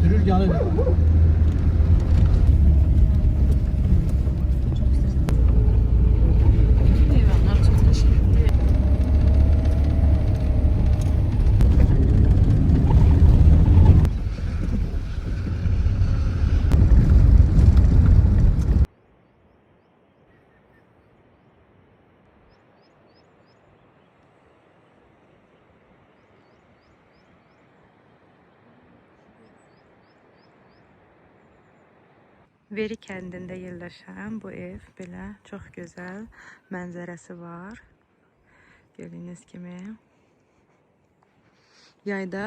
götürür yanır. Eyvallah, çok teşekkür ederim. Veri kəndində yerləşən bu ev belə çox gözəl mənzərəsi var. Gördüyünüz kimi. Yayda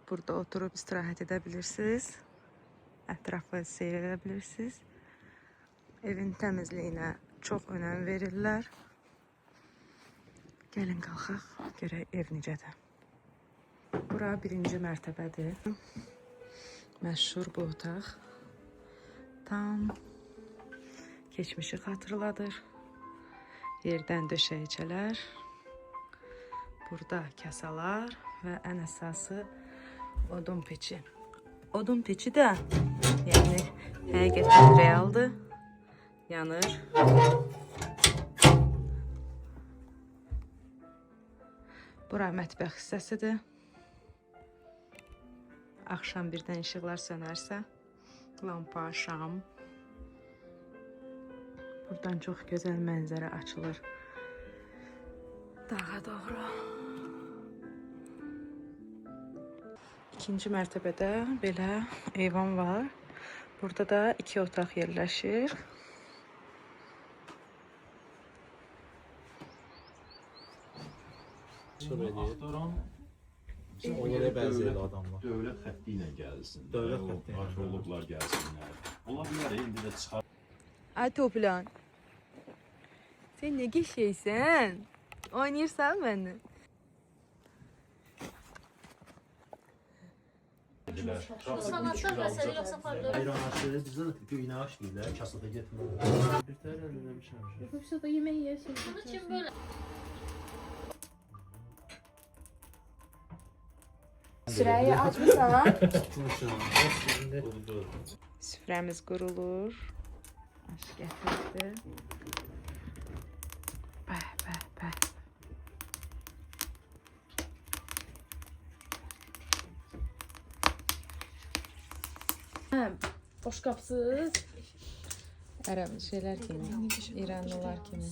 burada oturub istirahət edə bilirsiniz. Ətrafı seyr edə bilirsiniz. Evin təmizliyinə çox önəm verirlər. Gəlin qalxaq, görək ev necədir. Bura birinci mərtəbədir. Məşhur bu otaq. Tam keçmişi xatırladır. Yerdən döşəyicələr. Burada kasalar və ən əsası odun peçi. Odun peçi də yəni həqiqətən realdır. Yanır. Bura mətbəx hissəsidir. Axşam birdən işıqlar sönərsə, lampa, şam. Buradan çox gözəl mənzərə açılır dağa doğru. İkinci mərtəbədə belə eyvan var. Burada da 2 otaq yerləşir. O yerə bənzəyir adamlar. Dövlət xətti ilə gəlsin. Dövlət xətti ilə. Arxeologlar gəlsinlər. Ola bilər indi də çıxar. Ay Toplan. Sen ne şeysən? Oynayırsan benimle. Sanatlar məsələ yoxsa farklı. Ayranlaşır, bizdə də göynə aş deyirlər, kasada getmir. Bir tər əlində bir şey. Yoxsa da yemək yeyirsən. Bunun üçün böyle. Sürəyi açmışsan. Tutmuşam. Süfrəmiz qurulur. Aş gətirdi. Bəh, bəh, bəh. Boş qapsız. Ərəb şeylər kimi, İranlılar kimi.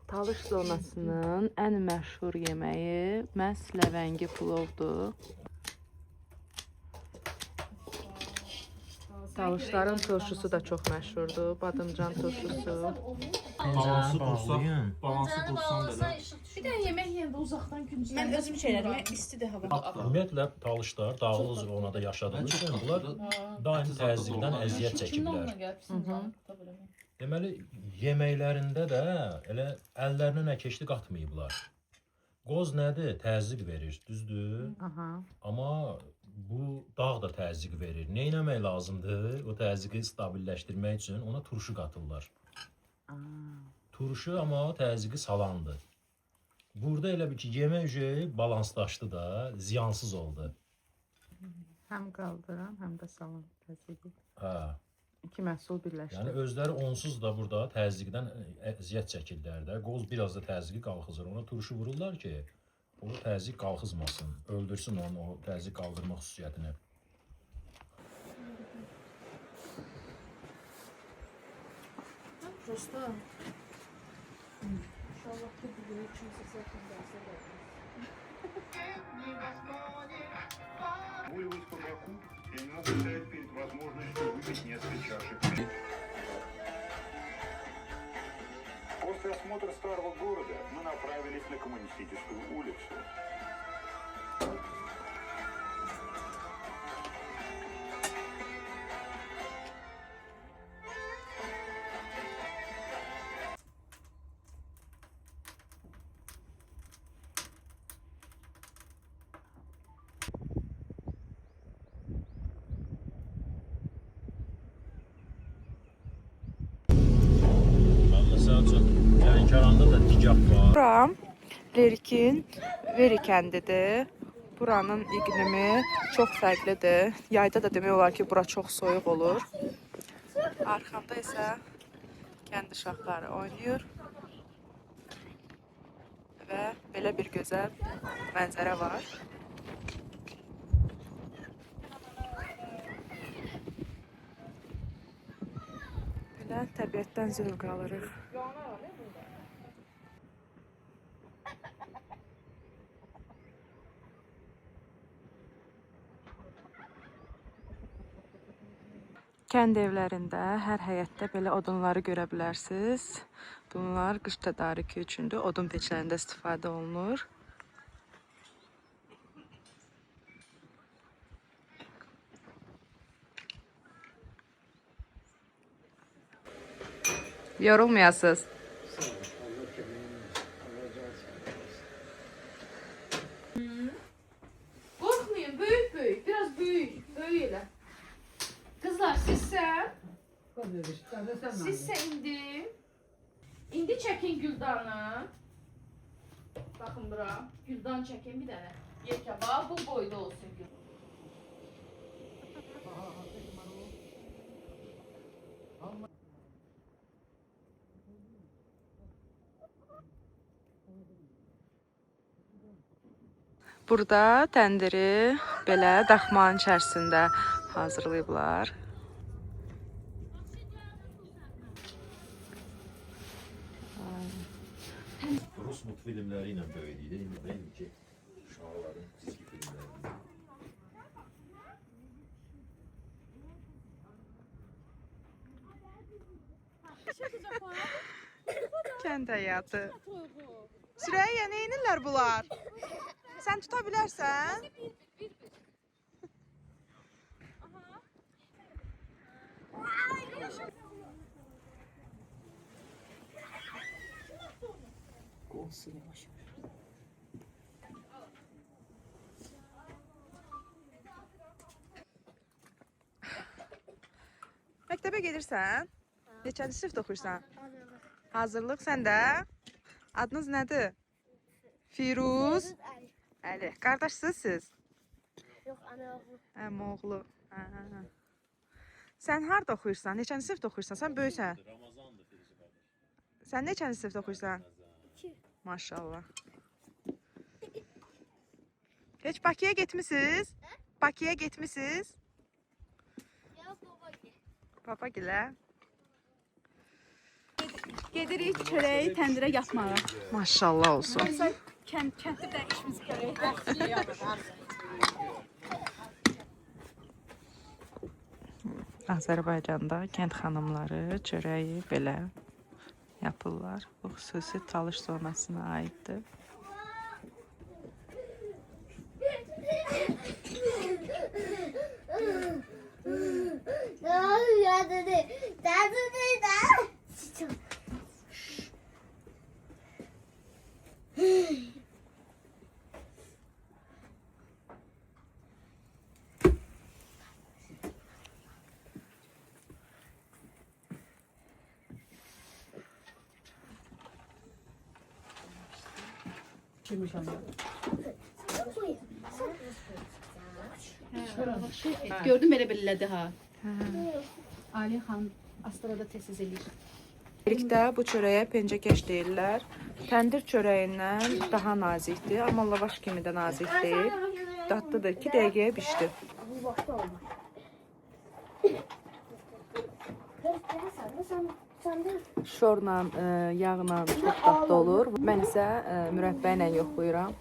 Talış zonasının ən məşhur yeməyi məhz ləvəngi plovdur. Talışların turşusu da çox məşhurdur. Badımcan turşusu. Balansı qursan, balansı Pəncərəni qursan bağlasan belə. işıq düşür. Bir də yemək yeyəndə uzaqdan küncdən. Mən özüm şeylərimi istidir hava. Ümumiyyətlə talışlar dağlıq zonada yaşadığı üçün bunlar daim təzyiqdən əziyyət çəkiblər. Deməli, yeməklərində də elə əllərinə nə keçdi qatmayıblar. Qoz nədir? Təzyiq verir, düzdür? Aha. Amma bu dağ da təzyiq verir. Nə etmək lazımdır? O təzyiqi stabilləşdirmək üçün ona turşu qatırlar. Turşu amma təzyiqi salandır. Burada elə bir ki, yemək üzəyi balanslaşdı da, ziyansız oldu. Həm qaldıran, həm də salam təzyiqi. Hə. İki məhsul birləşdi. Yəni özləri onsuz da burada təzyiqdən əziyyət çəkirlər də. Qoz biraz da təzyiqi qalxızır. Ona turşu vururlar ki, o təzyiq qalxızmasın, öldürsün onun o təzyiq qaldırma xüsusiyyətini. Prosta. İnşallah ki bu gün kimsə zaten dərsə gəlmez. Прогуливаясь по Баку, я не мог стоять перед возможностью выпить несколько чашек. После осмотра старого города мы направились на Коммунистическую улицу. Məsəl üçün, Lənkəranda da dicaq var. Bura Lerikin Veri kəndidir. Buranın iqlimi çox fərqlidir. Yayda da demək olar ki, bura çox soyuq olur. Arxamda isə kənd uşaqları oynayır. Və belə bir gözəl mənzərə var. Belə təbiətdən zövq alırıq. Kənd evlərində hər həyətdə belə odunları görə bilərsiniz. Bunlar qış tədarükü üçündür. Odun peçlərində istifadə olunur. Yorulmayasınız. Korkmayın, büyük büyük. Biraz büyük. Böyle. Kızlar sizse indi. İndi çekin Güldan'ı. Bakın bura. Güldan çekin bir tane. Yekaba bu boyda olsun Güldan. Burada təndiri belə daxmanın içərisində hazırlayıblar. Rus multfilmləri ilə böyüdük. İndi də indiki uşaqların çizgi filmləri. Kənd həyatı. Süreyya, nə edirlər bunlar? Sən tuta bilərsən? Məktəbə gedirsən? Neçənci sinifdə oxuyursan? Hazırlıq. Sən də? Adınız nədir? Firuz. Əli. Qardaşsınız siz? Yox, ana oğlu. Əmə oğlu. Sən harda oxuyursan? Neçənci sinifdə oxuyursan? Sən böyüksən. Sən neçənci sinifdə oxuyursan? 2. Maşallah. Heç Bakıya getmisiniz? Bakıya getmisiniz? Yox, baba gel. Papa gilə. Gedirik çörəyi təndirə yapmağa. Maşallah olsun. Kənddə də işimiz görək. Azərbaycanda kənd xanımları çörəyi belə yapırlar. Bu xüsusi Talış zonasına aiddir. Gördüm belə belədi ha. Ali xan Astrada təsiz edir. Birlikdə bu çörəyə pencəkeş deyirlər. Təndir çörəyindən daha nazikdir, amma lavaş kimi də nazik deyil. Dadlıdır. 2 dəqiqəyə bişdi. Bu başta olmaz. Sen de Şorla, yağla çox dadlı olur. Mən isə mürəbbə ilə yoxlayıram.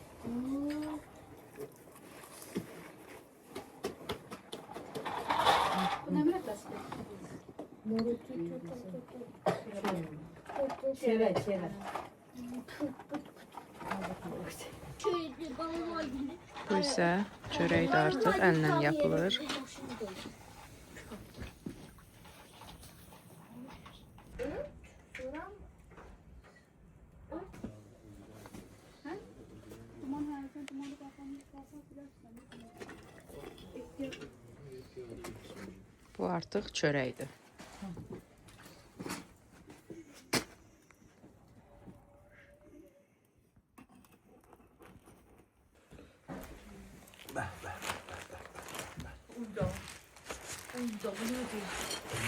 Bu nə mürəbbəsi? Çevir. Bu isə çörək də artıq əllə yapılır. Bu artıq çörəkdir.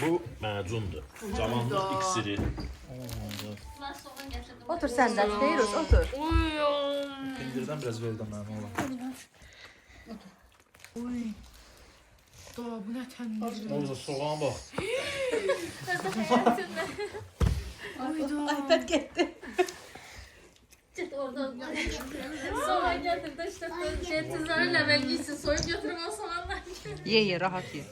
Bu macundur. Cavanlıq iksiri. Otur sən də, Feyruz, otur. Pendirdən biraz verdim mən oğlan. Bu ne tendir? Orada soğan bax. iPad getdi. Oradan Soğan getirdi işte. Tezlerle ben giysin soyup götürüm o soğanlar. Ye, rahat ye.